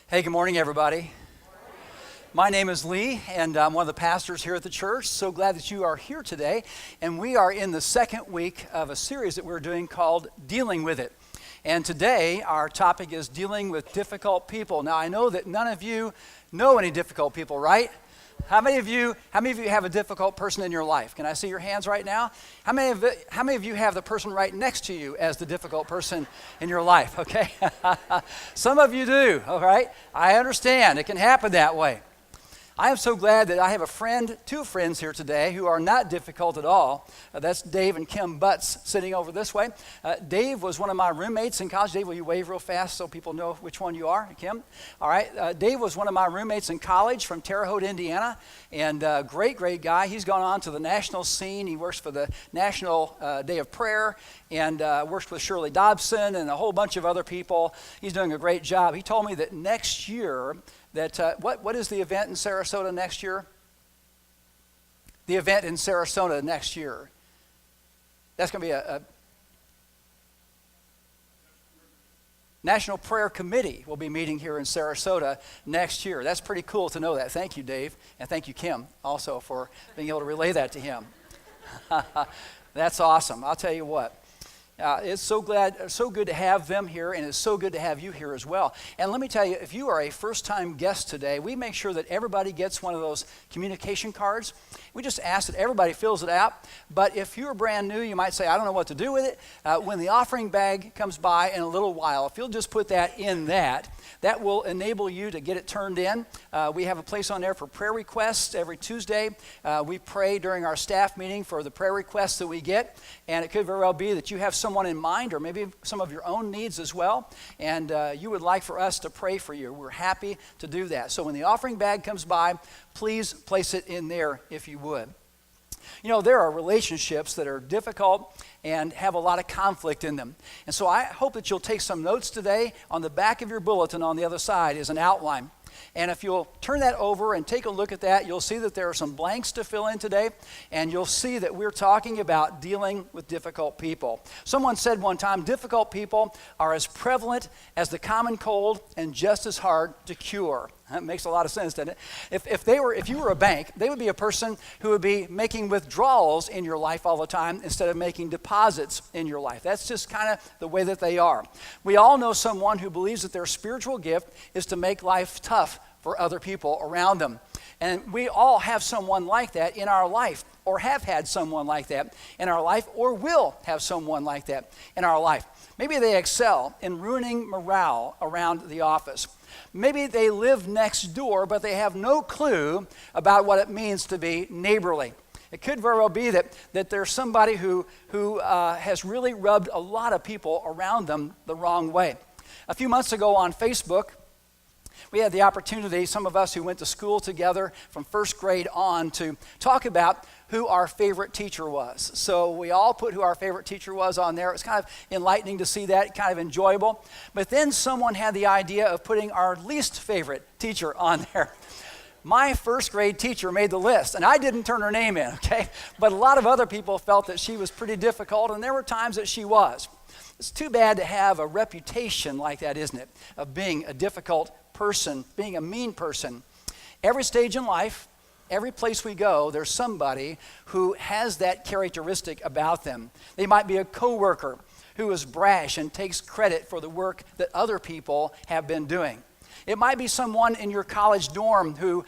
Hey, good morning, everybody. My name is Lee, and I'm one of the pastors here at the church. So glad that you are here today. And we are in the second week of a series that we're doing called Dealing with It. And today, our topic is dealing with difficult people. Now, I know that none of you know any difficult people, right? How many of you have a difficult person in your life? Can I see your hands right now? How many of you have the person right next to you as the difficult person in your life? Okay. Some of you do, all right? I understand. It can happen that way. I am so glad that I have two friends here today who are not difficult at all. That's Dave and Kim Butts sitting over this way. Dave was one of my roommates in college. Dave, will you wave real fast so people know which one you are, Kim? All right. Dave was one of my roommates in college from Terre Haute, Indiana, and great guy. He's gone on to the national scene. He works for the National Day of Prayer and works with Shirley Dobson and a whole bunch of other people. He's doing a great job. He told me that next year, what is the event in Sarasota next year? The event in Sarasota next year. That's going to be a National Prayer Committee will be meeting here in Sarasota next year. That's pretty cool to know that. Thank you, Dave, and thank you, Kim, also for being able to relay that to him. That's awesome. I'll tell you what. It's so good to have them here, and it's so good to have you here as well. And let me tell you, if you are a first-time guest today, we make sure that everybody gets one of those communication cards. We just ask that everybody fills it out. But if you're brand new, you might say, I don't know what to do with it. When the offering bag comes by in a little while, if you'll just put that in that will enable you to get it turned in. We have a place on there for prayer requests every Tuesday. We pray during our staff meeting for the prayer requests that we get, and it could very well be that you have someone in mind or maybe some of your own needs as well, and you would like for us to pray for you. We're happy to do that. So when the offering bag comes by, please place it in there if you would. You know, there are relationships that are difficult and have a lot of conflict in them. And so I hope that you'll take some notes today. On the back of your bulletin on the other side is an outline. And if you'll turn that over and take a look at that, you'll see that there are some blanks to fill in today, and you'll see that we're talking about dealing with difficult people. Someone said one time, difficult people are as prevalent as the common cold and just as hard to cure. That makes a lot of sense, doesn't it? If you were a bank, they would be a person who would be making withdrawals in your life all the time instead of making deposits in your life. That's just kind of the way that they are. We all know someone who believes that their spiritual gift is to make life tough for other people around them. And we all have someone like that in our life, or have had someone like that in our life, or will have someone like that in our life. Maybe they excel in ruining morale around the office. Maybe they live next door, but they have no clue about what it means to be neighborly. It could very well be that there's somebody who has really rubbed a lot of people around them the wrong way. A few months ago on Facebook, we had the opportunity, some of us who went to school together from first grade on, to talk about who our favorite teacher was. So we all put who our favorite teacher was on there. It was kind of enlightening to see that, kind of enjoyable. But then someone had the idea of putting our least favorite teacher on there. My first grade teacher made the list, and I didn't turn her name in, okay? But a lot of other people felt that she was pretty difficult, and there were times that she was. It's too bad to have a reputation like that, isn't it, of being a difficult person, being a mean person. Every stage in life, every place we go, there's somebody who has that characteristic about them. They might be a coworker who is brash and takes credit for the work that other people have been doing. It might be someone in your college dorm who,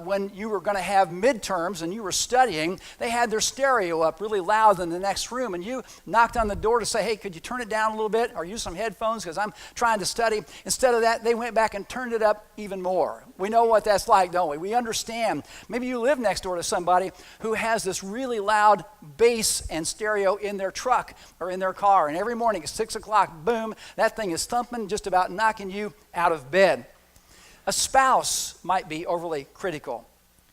when you were going to have midterms and you were studying, they had their stereo up really loud in the next room, and you knocked on the door to say, hey, could you turn it down a little bit or use some headphones because I'm trying to study. Instead of that, they went back and turned it up even more. We know what that's like, don't we? We understand. Maybe you live next door to somebody who has this really loud bass and stereo in their truck or in their car, and every morning at 6 o'clock, boom, that thing is thumping, just about knocking you out of bed. A spouse might be overly critical,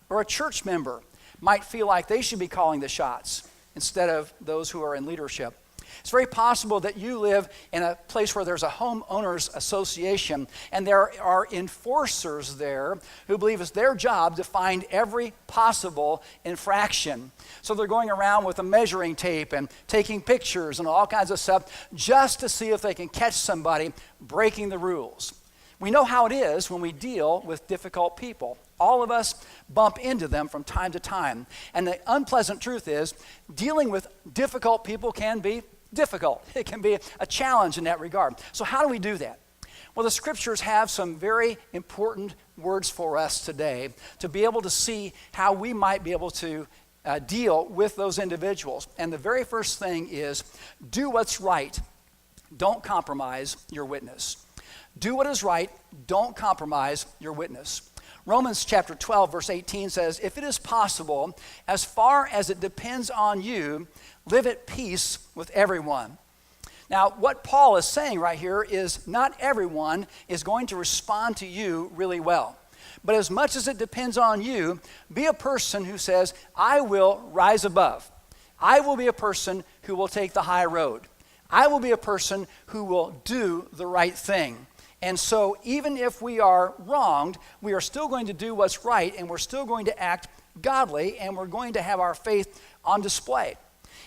or a church member might feel like they should be calling the shots instead of those who are in leadership. It's very possible that you live in a place where there's a homeowners association, and there are enforcers there who believe it's their job to find every possible infraction. So they're going around with a measuring tape and taking pictures and all kinds of stuff just to see if they can catch somebody breaking the rules. We know how it is when we deal with difficult people. All of us bump into them from time to time. And the unpleasant truth is, dealing with difficult people can be difficult. It can be a challenge in that regard. So how do we do that? Well, the scriptures have some very important words for us today to be able to see how we might be able to deal with those individuals. And the very first thing is, do what's right. Don't compromise your witness. Do what is right. Don't compromise your witness. Romans chapter 12, verse 18 says, if it is possible, as far as it depends on you, live at peace with everyone. Now, what Paul is saying right here is not everyone is going to respond to you really well. But as much as it depends on you, be a person who says, I will rise above. I will be a person who will take the high road. I will be a person who will do the right thing. And so even if we are wronged, we are still going to do what's right, and we're still going to act godly, and we're going to have our faith on display.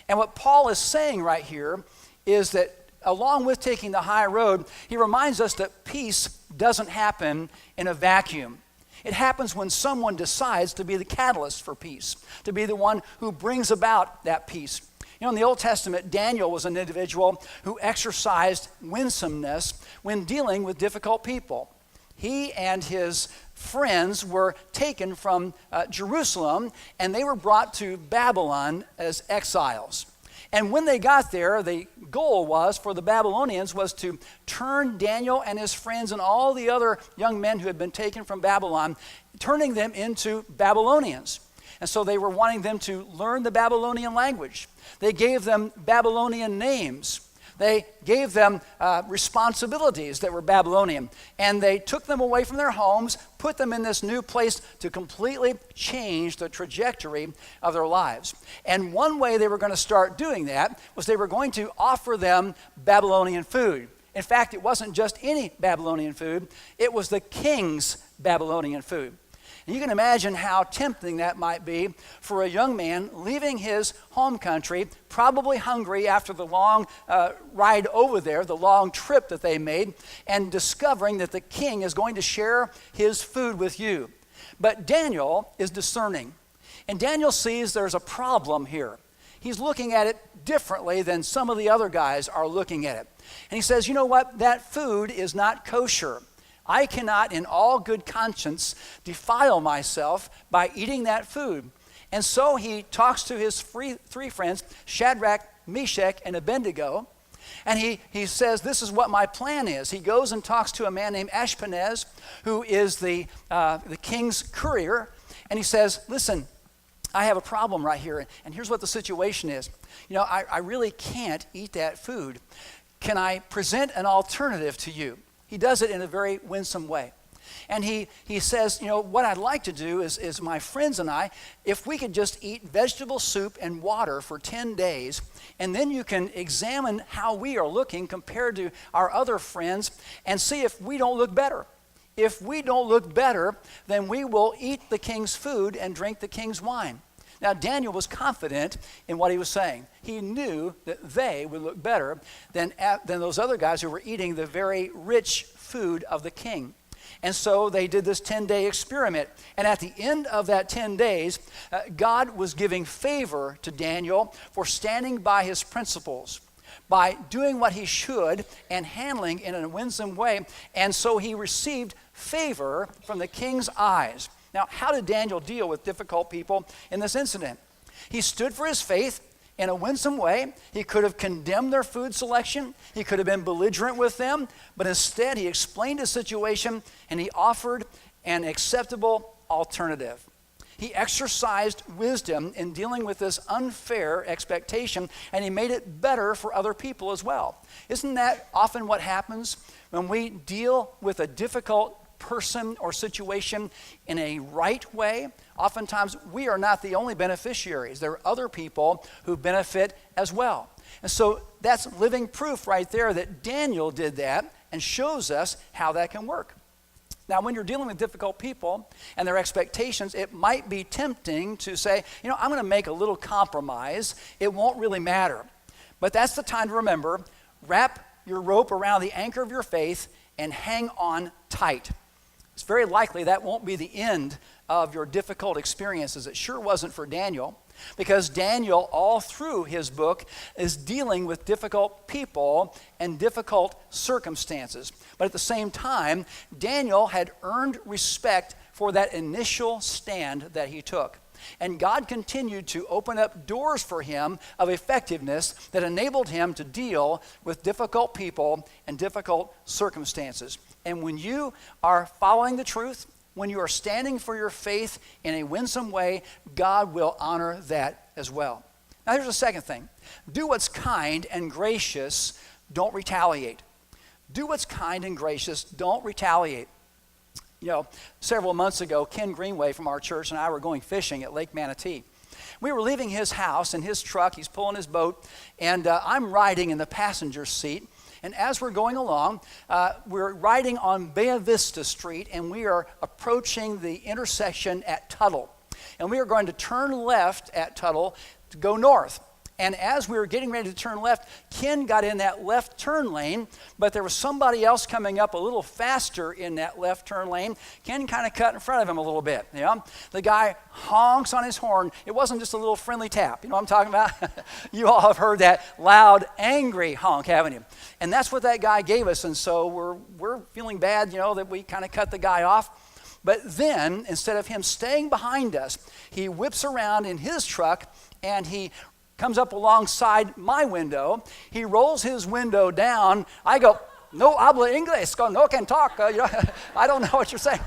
And what Paul is saying right here is that along with taking the high road, he reminds us that peace doesn't happen in a vacuum. It happens when someone decides to be the catalyst for peace, to be the one who brings about that peace. You know, in the Old Testament, Daniel was an individual who exercised winsomeness when dealing with difficult people. He and his friends were taken from Jerusalem, and they were brought to Babylon as exiles. And when they got there, the goal was for the Babylonians was to turn Daniel and his friends and all the other young men who had been taken from Babylon, turning them into Babylonians. And so they were wanting them to learn the Babylonian language. They gave them Babylonian names. They gave them responsibilities that were Babylonian. And they took them away from their homes, put them in this new place to completely change the trajectory of their lives. And one way they were going to start doing that was they were going to offer them Babylonian food. In fact, it wasn't just any Babylonian food. It was the king's Babylonian food. And you can imagine how tempting that might be for a young man leaving his home country, probably hungry after the long ride over there, the long trip that they made, and discovering that the king is going to share his food with you. But Daniel is discerning, and Daniel sees there's a problem here. He's looking at it differently than some of the other guys are looking at it. And he says, you know what? That food is not kosher. I cannot in all good conscience defile myself by eating that food. And so he talks to his three friends, Shadrach, Meshach, and Abednego, and he says, this is what my plan is. He goes and talks to a man named Ashpenaz, who is the king's courier, and he says, listen, I have a problem right here, and here's what the situation is. You know, I really can't eat that food. Can I present an alternative to you? He does it in a very winsome way. And he says, you know, what I'd like to do is my friends and I, if we could just eat vegetable soup and water for 10 days, and then you can examine how we are looking compared to our other friends and see if we don't look better. If we don't look better, then we will eat the king's food and drink the king's wine. Now, Daniel was confident in what he was saying. He knew that they would look better than those other guys who were eating the very rich food of the king. And so they did this 10-day experiment. And at the end of that 10 days, God was giving favor to Daniel for standing by his principles, by doing what he should and handling in a winsome way. And so he received favor from the king's eyes. Now, how did Daniel deal with difficult people in this incident? He stood for his faith in a winsome way. He could have condemned their food selection. He could have been belligerent with them. But instead, he explained his situation and he offered an acceptable alternative. He exercised wisdom in dealing with this unfair expectation, and he made it better for other people as well. Isn't that often what happens when we deal with a difficult person or situation in a right way? Oftentimes we are not the only beneficiaries. There are other people who benefit as well. And so that's living proof right there that Daniel did that and shows us how that can work. Now, when you're dealing with difficult people and their expectations, it might be tempting to say, you know, I'm going to make a little compromise. It won't really matter. But that's the time to remember, wrap your rope around the anchor of your faith and hang on tight. It's very likely that won't be the end of your difficult experiences. It sure wasn't for Daniel, because Daniel, all through his book, is dealing with difficult people and difficult circumstances. But at the same time, Daniel had earned respect for that initial stand that he took. And God continued to open up doors for him of effectiveness that enabled him to deal with difficult people and difficult circumstances. And when you are following the truth, when you are standing for your faith in a winsome way, God will honor that as well. Now here's the second thing. Do what's kind and gracious, don't retaliate. Do what's kind and gracious, don't retaliate. You know, several months ago, Ken Greenway from our church and I were going fishing at Lake Manatee. We were leaving his house in his truck. He's pulling his boat, and I'm riding in the passenger seat. And as we're going along, we're riding on Bay Vista Street, and we are approaching the intersection at Tuttle. And we are going to turn left at Tuttle to go north. And as we were getting ready to turn left, Ken got in that left turn lane, but there was somebody else coming up a little faster in that left turn lane. Ken kind of cut in front of him a little bit. You know? The guy honks on his horn. It wasn't just a little friendly tap. You know what I'm talking about? You all have heard that loud, angry honk, haven't you? And that's what that guy gave us. And so we're feeling bad, you know, that we kind of cut the guy off. But then, instead of him staying behind us, he whips around in his truck and he comes up alongside my window. He rolls his window down. I go, no habla inglés, no can talk. You know, I don't know what you're saying.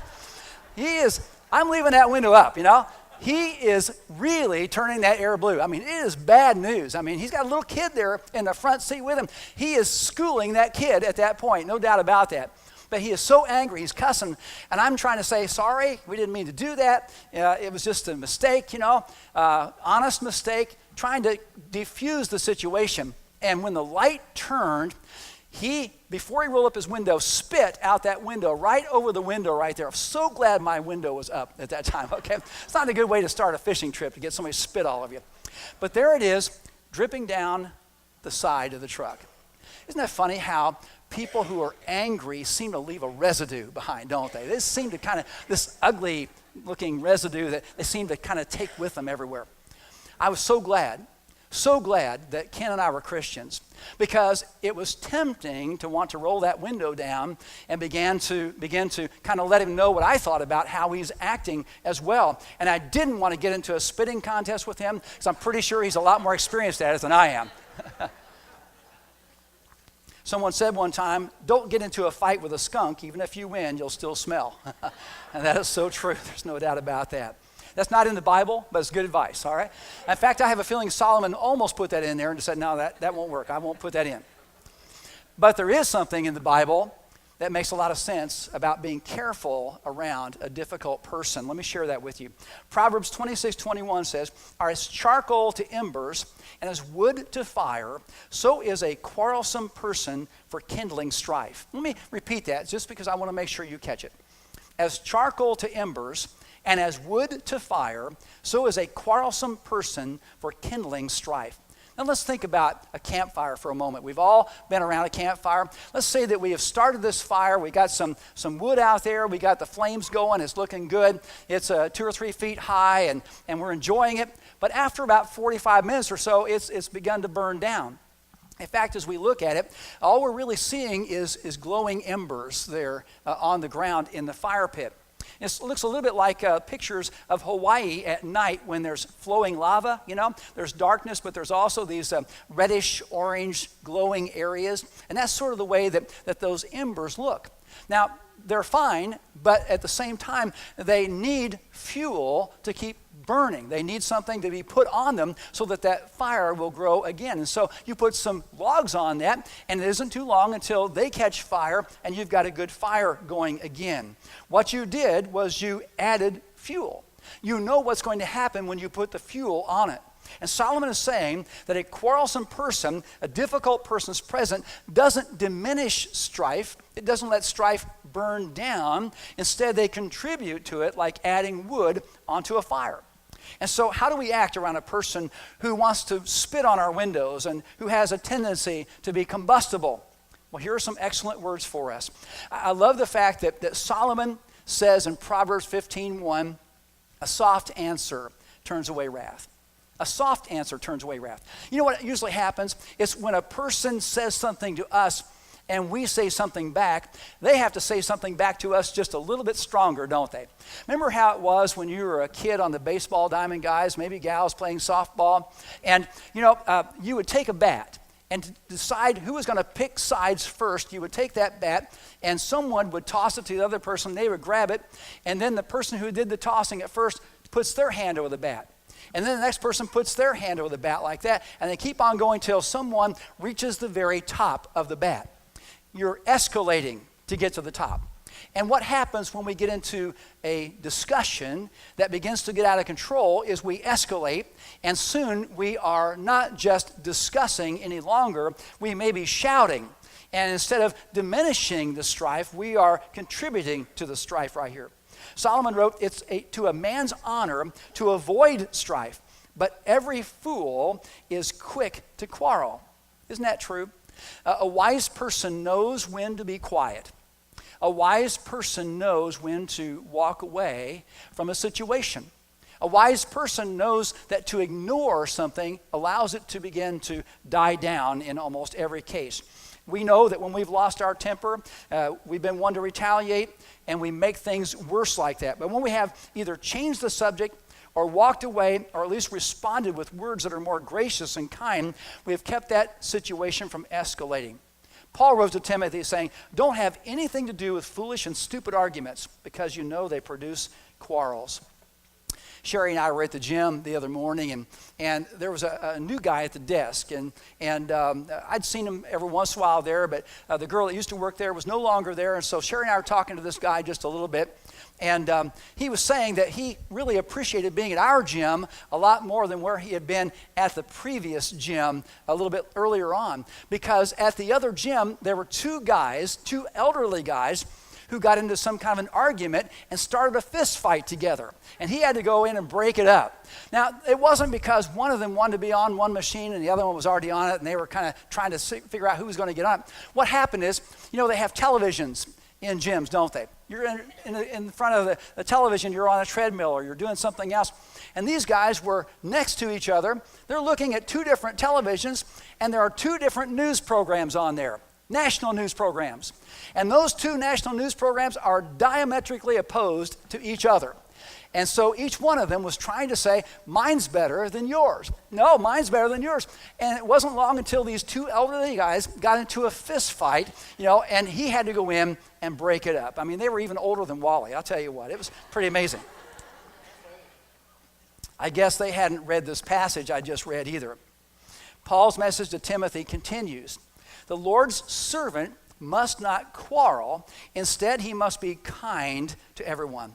I'm leaving that window up, you know. He is really turning that air blue. I mean, it is bad news. I mean, he's got a little kid there in the front seat with him. He is schooling that kid at that point, no doubt about that. But he is so angry, he's cussing, and I'm trying to say, sorry, we didn't mean to do that. It was just a mistake, you know, honest mistake, trying to defuse the situation. And when the light turned, before he rolled up his window, spit out that window, right over the window right there. I'm so glad my window was up at that time, okay? It's not a good way to start a fishing trip, to get somebody to spit all over you. But there it is, dripping down the side of the truck. Isn't that funny how people who are angry seem to leave a residue behind, don't they? They seem to this ugly looking residue that they seem to kind of take with them everywhere. I was so glad that Ken and I were Christians, because it was tempting to want to roll that window down and begin to kind of let him know what I thought about how he's acting as well. And I didn't want to get into a spitting contest with him, because I'm pretty sure he's a lot more experienced at it than I am. Someone said one time, don't get into a fight with a skunk. Even if you win, you'll still smell. And that is so true. There's no doubt about that. That's not in the Bible, but it's good advice, all right? In fact, I have a feeling Solomon almost put that in there and just said, no, that won't work. I won't put that in. But there is something in the Bible that makes a lot of sense about being careful around a difficult person. Let me share that with you. Proverbs 26:21 says, as charcoal to embers and as wood to fire, so is a quarrelsome person for kindling strife. Let me repeat that just because I want to make sure you catch it. As charcoal to embers and as wood to fire, so is a quarrelsome person for kindling strife. Now let's think about a campfire for a moment. We've all been around a campfire. Let's say that we have started this fire. We got some wood out there. We got the flames going. It's looking good. It's 2 or 3 feet high, and we're enjoying it. But after about 45 minutes or so, it's begun to burn down. In fact, as we look at it, all we're really seeing is glowing embers there on the ground in the fire pit. It looks a little bit like pictures of Hawaii at night when there's flowing lava, you know. There's darkness, but there's also these reddish, orange, glowing areas. And that's sort of the way that those embers look. Now, they're fine, but at the same time, they need fuel to keep burning. They need something to be put on them so that fire will grow again. And so you put some logs on that, and it isn't too long until they catch fire, and you've got a good fire going again. What you did was you added fuel. You know what's going to happen when you put the fuel on it. And Solomon is saying that a quarrelsome person, a difficult person's presence, doesn't diminish strife. It doesn't let strife burn down. Instead, they contribute to it like adding wood onto a fire. And so how do we act around a person who wants to spit on our windows and who has a tendency to be combustible? Well, here are some excellent words for us. I love the fact that Solomon says in Proverbs 15:1, a soft answer turns away wrath. A soft answer turns away wrath. You know what usually happens? It's when a person says something to us and we say something back, they have to say something back to us just a little bit stronger, don't they? Remember how it was when you were a kid on the baseball diamond, guys, maybe gals playing softball, and you would take a bat, and to decide who was going to pick sides first, you would take that bat, and someone would toss it to the other person, they would grab it, and then the person who did the tossing at first puts their hand over the bat. And then the next person puts their hand over the bat like that, and they keep on going till someone reaches the very top of the bat. You're escalating to get to the top. And what happens when we get into a discussion that begins to get out of control is we escalate, and soon we are not just discussing any longer, we may be shouting. And instead of diminishing the strife, we are contributing to the strife right here. Solomon wrote, it's to a man's honor to avoid strife, but every fool is quick to quarrel. Isn't that true? A wise person knows when to be quiet. A wise person knows when to walk away from a situation. A wise person knows that to ignore something allows it to begin to die down in almost every case. We know that when we've lost our temper, we've been one to retaliate, and we make things worse like that. But when we have either changed the subject or walked away, or at least responded with words that are more gracious and kind, we have kept that situation from escalating. Paul wrote to Timothy saying, don't have anything to do with foolish and stupid arguments, because you know they produce quarrels. Sherry and I were at the gym the other morning, and there was a new guy at the desk, and I'd seen him every once in a while there, but the girl that used to work there was no longer there, and so Sherry and I were talking to this guy just a little bit, and he was saying that he really appreciated being at our gym a lot more than where he had been at the previous gym a little bit earlier on, because at the other gym, there were two elderly guys, who got into some kind of an argument and started a fist fight together. And he had to go in and break it up. Now, it wasn't because one of them wanted to be on one machine and the other one was already on it, and they were kind of trying to figure out who was going to get on it. What happened is, they have televisions in gyms, don't they? You're in front of the television, you're on a treadmill or you're doing something else. And these guys were next to each other. They're looking at two different televisions, and there are two different news programs on there. National news programs. And those two national news programs are diametrically opposed to each other. And so each one of them was trying to say, mine's better than yours. No, mine's better than yours. And it wasn't long until these two elderly guys got into a fist fight, and he had to go in and break it up. I mean, they were even older than Wally. I'll tell you what, it was pretty amazing. I guess they hadn't read this passage I just read either. Paul's message to Timothy continues. The Lord's servant must not quarrel. Instead, he must be kind to everyone.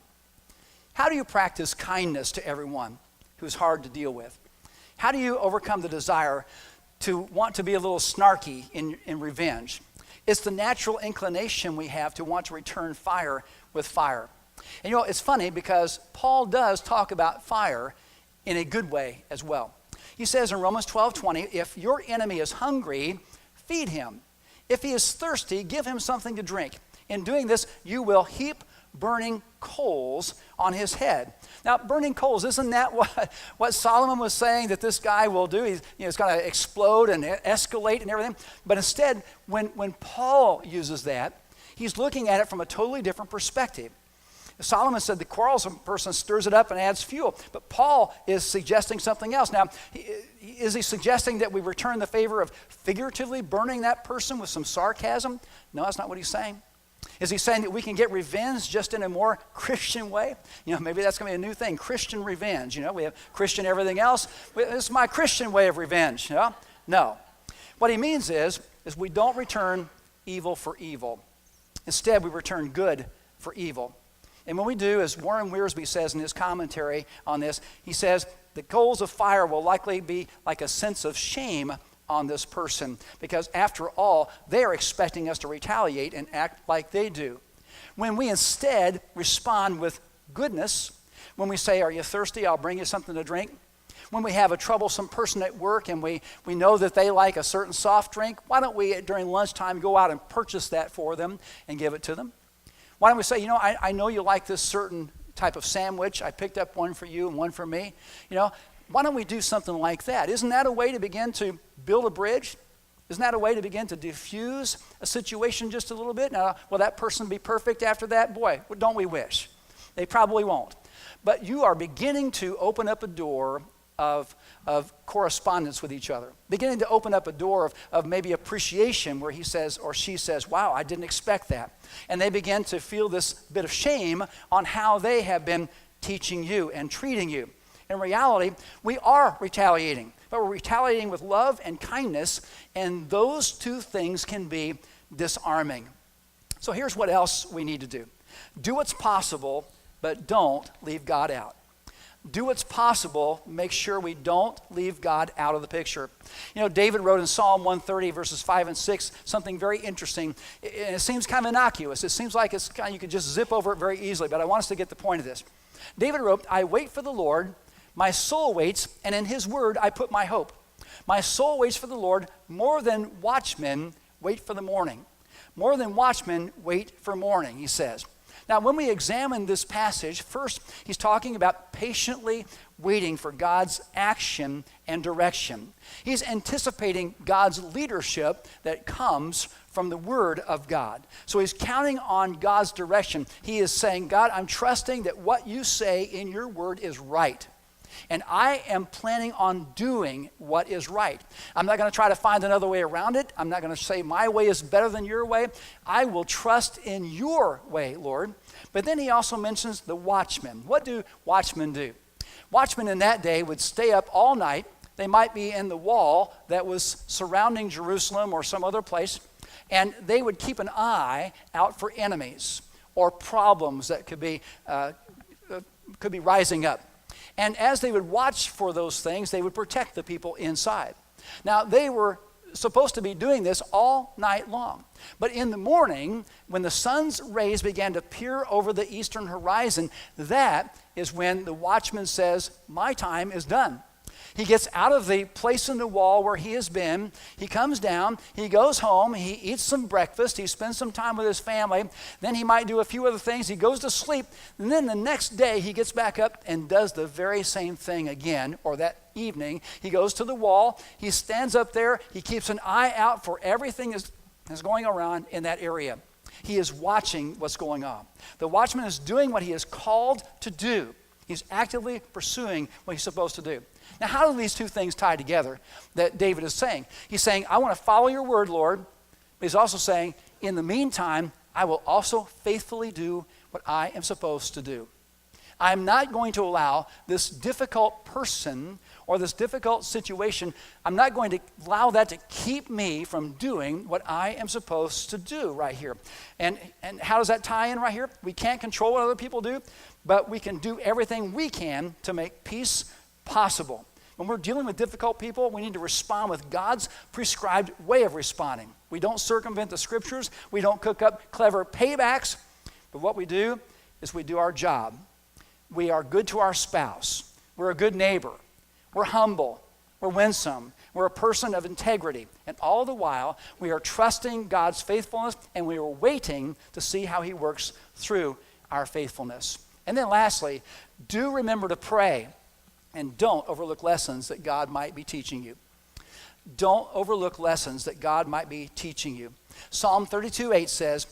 How do you practice kindness to everyone who's hard to deal with? How do you overcome the desire to want to be a little snarky in revenge? It's the natural inclination we have to want to return fire with fire. And it's funny because Paul does talk about fire in a good way as well. He says in Romans 12:20, if your enemy is hungry, feed him. If he is thirsty, give him something to drink. In doing this, you will heap burning coals on his head. Now, burning coals, isn't that what Solomon was saying that this guy will do? He's going to explode and escalate and everything. But instead, when Paul uses that, he's looking at it from a totally different perspective. Solomon said the quarrelsome person stirs it up and adds fuel. But Paul is suggesting something else. Now, is he suggesting that we return the favor of figuratively burning that person with some sarcasm? No, that's not what he's saying. Is he saying that we can get revenge just in a more Christian way? Maybe that's going to be a new thing, Christian revenge. We have Christian everything else. This is my Christian way of revenge. No. What he means is we don't return evil for evil. Instead, we return good for evil. And when we do, as Warren Wiersbe says in his commentary on this, he says, the coals of fire will likely be like a sense of shame on this person, because after all, they are expecting us to retaliate and act like they do. When we instead respond with goodness, when we say, are you thirsty? I'll bring you something to drink. When we have a troublesome person at work and we know that they like a certain soft drink, why don't we, during lunchtime, go out and purchase that for them and give it to them? Why don't we say, I know you like this certain type of sandwich. I picked up one for you and one for me. Why don't we do something like that? Isn't that a way to begin to build a bridge? Isn't that a way to begin to diffuse a situation just a little bit? Now, will that person be perfect after that? Boy, don't we wish? They probably won't. But you are beginning to open up a door of correspondence with each other, beginning to open up a door of maybe appreciation where he says or she says, wow, I didn't expect that. And they begin to feel this bit of shame on how they have been teaching you and treating you. In reality, we are retaliating, but we're retaliating with love and kindness, and those two things can be disarming. So here's what else we need to do. Do what's possible, but don't leave God out. Do what's possible. Make sure we don't leave God out of the picture. David wrote in Psalm 130, verses 5 and 6, something very interesting. It seems kind of innocuous. It seems like you could just zip over it very easily, but I want us to get the point of this. David wrote, I wait for the Lord, my soul waits, and in his word I put my hope. My soul waits for the Lord more than watchmen wait for the morning. More than watchmen wait for morning, he says. Now, when we examine this passage, first, he's talking about patiently waiting for God's action and direction. He's anticipating God's leadership that comes from the Word of God. So he's counting on God's direction. He is saying, God, I'm trusting that what you say in your Word is right. And I am planning on doing what is right. I'm not going to try to find another way around it. I'm not going to say my way is better than your way. I will trust in your way, Lord. But then he also mentions the watchmen. What do watchmen do? Watchmen in that day would stay up all night. They might be in the wall that was surrounding Jerusalem or some other place, and they would keep an eye out for enemies or problems that could be rising up. And as they would watch for those things, they would protect the people inside. Now, they were supposed to be doing this all night long. But in the morning, when the sun's rays began to peer over the eastern horizon, that is when the watchman says, my time is done. He gets out of the place in the wall where he has been. He comes down. He goes home. He eats some breakfast. He spends some time with his family. Then he might do a few other things. He goes to sleep. And then the next day, he gets back up and does the very same thing again, or that evening. He goes to the wall. He stands up there. He keeps an eye out for everything that's going around in that area. He is watching what's going on. The watchman is doing what he is called to do. He's actively pursuing what he's supposed to do. Now, how do these two things tie together that David is saying? He's saying, I want to follow your word, Lord. But he's also saying, in the meantime, I will also faithfully do what I am supposed to do. I'm not going to allow this difficult person or this difficult situation, I'm not going to allow that to keep me from doing what I am supposed to do right here. And how does that tie in right here? We can't control what other people do, but we can do everything we can to make peace possible. When we're dealing with difficult people, we need to respond with God's prescribed way of responding. We don't circumvent the scriptures. We don't cook up clever paybacks. But what we do is we do our job. We are good to our spouse. We're a good neighbor. We're humble. We're winsome. We're a person of integrity. And all the while, we are trusting God's faithfulness, and we are waiting to see how he works through our faithfulness. And then lastly, do remember to pray. And don't overlook lessons that God might be teaching you. Don't overlook lessons that God might be teaching you. Psalm 32:8 says,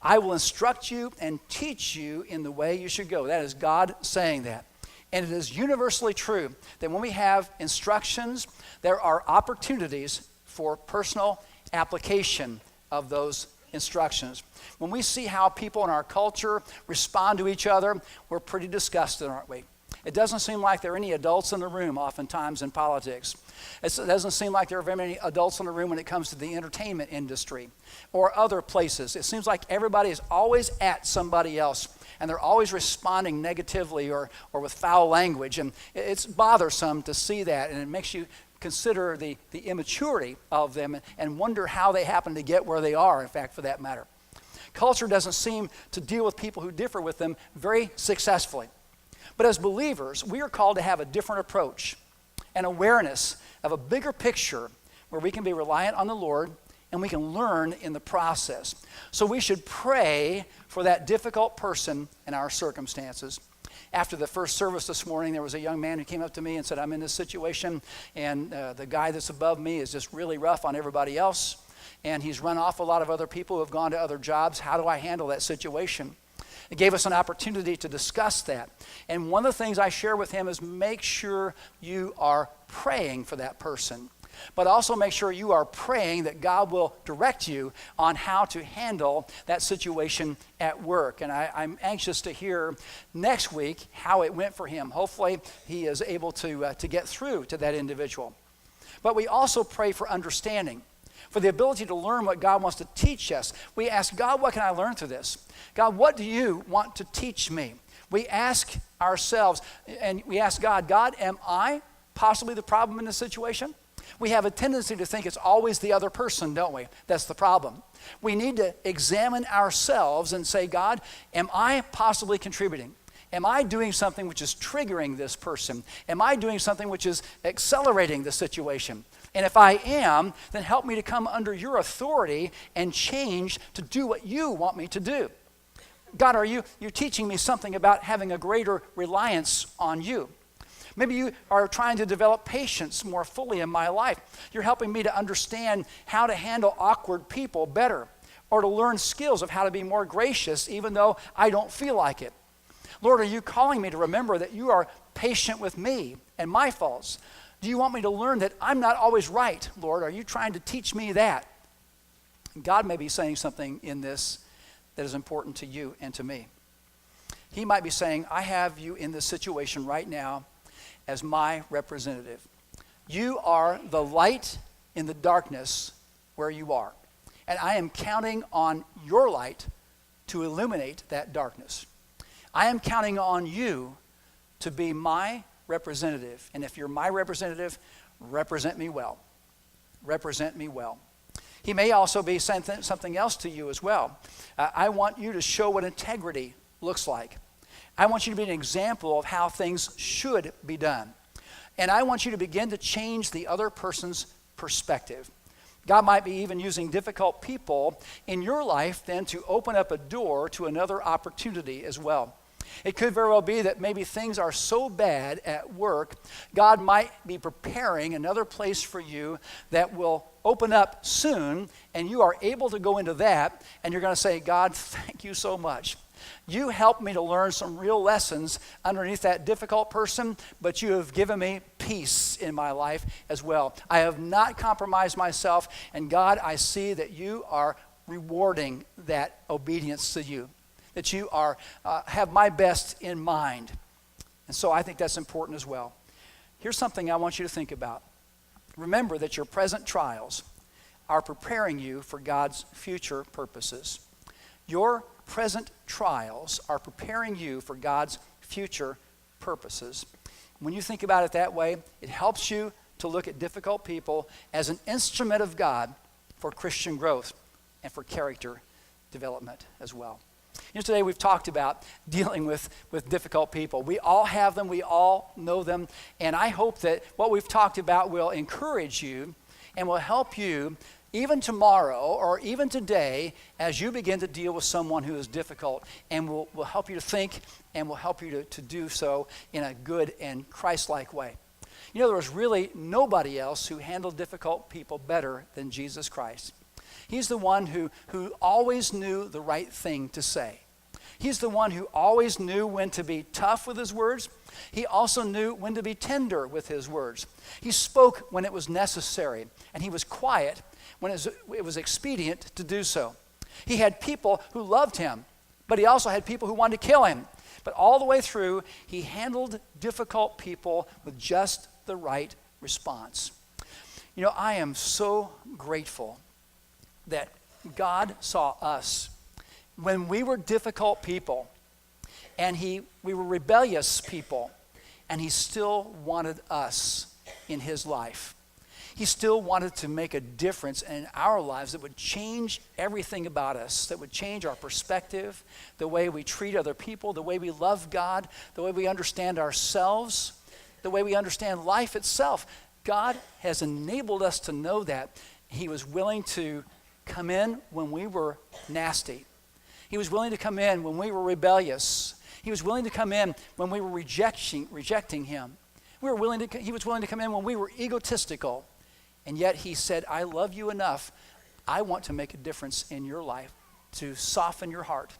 I will instruct you and teach you in the way you should go. That is God saying that. And it is universally true that when we have instructions, there are opportunities for personal application of those instructions. When we see how people in our culture respond to each other, we're pretty disgusted, aren't we? It doesn't seem like there are any adults in the room oftentimes in politics. It doesn't seem like there are very many adults in the room when it comes to the entertainment industry or other places. It seems like everybody is always at somebody else, and they're always responding negatively or with foul language. And it's bothersome to see that, and it makes you consider the immaturity of them and wonder how they happen to get where they are, in fact, for that matter. Culture doesn't seem to deal with people who differ with them very successfully. But as believers, we are called to have a different approach. and awareness of a bigger picture where we can be reliant on the Lord and we can learn in the process. So we should pray for that difficult person in our circumstances. After the first service this morning, there was a young man who came up to me and said, I'm in this situation, and the guy that's above me is just really rough on everybody else, and he's run off a lot of other people who have gone to other jobs. How do I handle that situation? It gave us an opportunity to discuss that. And one of the things I share with him is make sure you are praying for that person, but also make sure you are praying that God will direct you on how to handle that situation at work. And I'm anxious to hear next week how it went for him. Hopefully he is able to get through to that individual. But we also pray for understanding, for the ability to learn what God wants to teach us. We ask, God, what can I learn through this? God, what do you want to teach me? We ask ourselves, and we ask God, God, am I possibly the problem in this situation? We have a tendency to think it's always the other person, don't we? That's the problem. We need to examine ourselves and say, God, am I possibly contributing? Am I doing something which is triggering this person? Am I doing something which is accelerating the situation? And if I am, then help me to come under your authority and change to do what you want me to do. God, you're teaching me something about having a greater reliance on you. Maybe you are trying to develop patience more fully in my life. You're helping me to understand how to handle awkward people better, or to learn skills of how to be more gracious even though I don't feel like it. Lord, are you calling me to remember that you are patient with me and my faults? Do you want me to learn that I'm not always right, Lord? Are you trying to teach me that? God may be saying something in this that is important to you and to me. He might be saying, I have you in this situation right now as my representative. You are the light in the darkness where you are. And I am counting on your light to illuminate that darkness. I am counting on you to be my representative. And if you're my representative, represent me well. Represent me well. He may also be saying something else to you as well. I want you to show what integrity looks like. I want you to be an example of how things should be done. And I want you to begin to change the other person's perspective. God might be even using difficult people in your life then to open up a door to another opportunity as well. It could very well be that maybe things are so bad at work, God might be preparing another place for you that will open up soon, and you are able to go into that, and you're going to say, God, thank you so much. You helped me to learn some real lessons underneath that difficult person, but you have given me peace in my life as well. I have not compromised myself, and God, I see that you are rewarding that obedience to you, that you are have my best in mind. And so I think that's important as well. Here's something I want you to think about. Remember that your present trials are preparing you for God's future purposes. Your present trials are preparing you for God's future purposes. When you think about it that way, it helps you to look at difficult people as an instrument of God for Christian growth and for character development as well. You know, today we've talked about dealing with difficult people. We all have them, we all know them, and I hope that what we've talked about will encourage you and will help you even tomorrow or even today as you begin to deal with someone who is difficult, and will help you to think and will help you to do so in a good and Christ-like way. You know, there was really nobody else who handled difficult people better than Jesus Christ. He's the one who always knew the right thing to say. He's the one who always knew when to be tough with his words. He also knew when to be tender with his words. He spoke when it was necessary, and he was quiet when it was expedient to do so. He had people who loved him, but he also had people who wanted to kill him. But all the way through, he handled difficult people with just the right response. You know, I am so grateful that God saw us when we were difficult people, and we were rebellious people, and he still wanted us in his life. He still wanted to make a difference in our lives that would change everything about us, that would change our perspective, the way we treat other people, the way we love God, the way we understand ourselves. the way we understand life itself. God has enabled us to know that. He was willing to come in when we were nasty. He was willing to come in when we were rebellious. He was willing to come in when we were rejecting him. He was willing to come in when we were egotistical. And yet he said, I love you enough. I want to make a difference in your life, to soften your heart,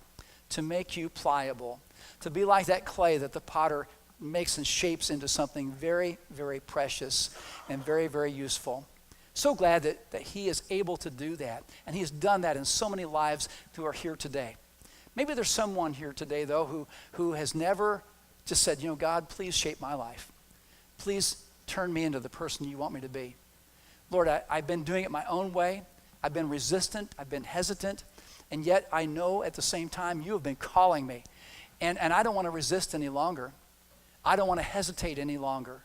to make you pliable, to be like that clay that the potter makes and shapes into something very, very precious and very, very useful. So glad that he is able to do that. And he has done that in so many lives who are here today. Maybe there's someone here today, though, who has never just said, God, please shape my life. Please turn me into the person you want me to be. Lord, I've been doing it my own way. I've been resistant. I've been hesitant. And yet I know at the same time you have been calling me. And I don't want to resist any longer. I don't want to hesitate any longer.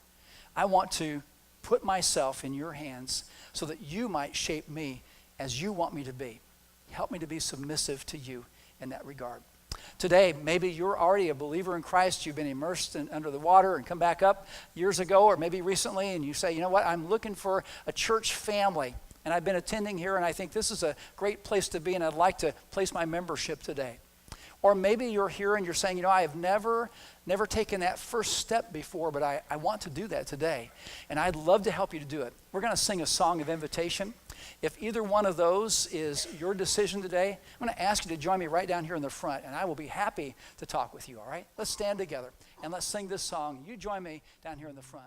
I want to put myself in your hands so that you might shape me as you want me to be. Help me to be submissive to you in that regard. Today, maybe you're already a believer in Christ. You've been immersed under the water and come back up years ago or maybe recently, and you say, you know what, I'm looking for a church family. And I've been attending here, and I think this is a great place to be, and I'd like to place my membership today. Or maybe you're here and you're saying, I have never taken that first step before, but I want to do that today. And I'd love to help you to do it. We're going to sing a song of invitation. If either one of those is your decision today, I'm going to ask you to join me right down here in the front, and I will be happy to talk with you, all right? Let's stand together, and let's sing this song. You join me down here in the front.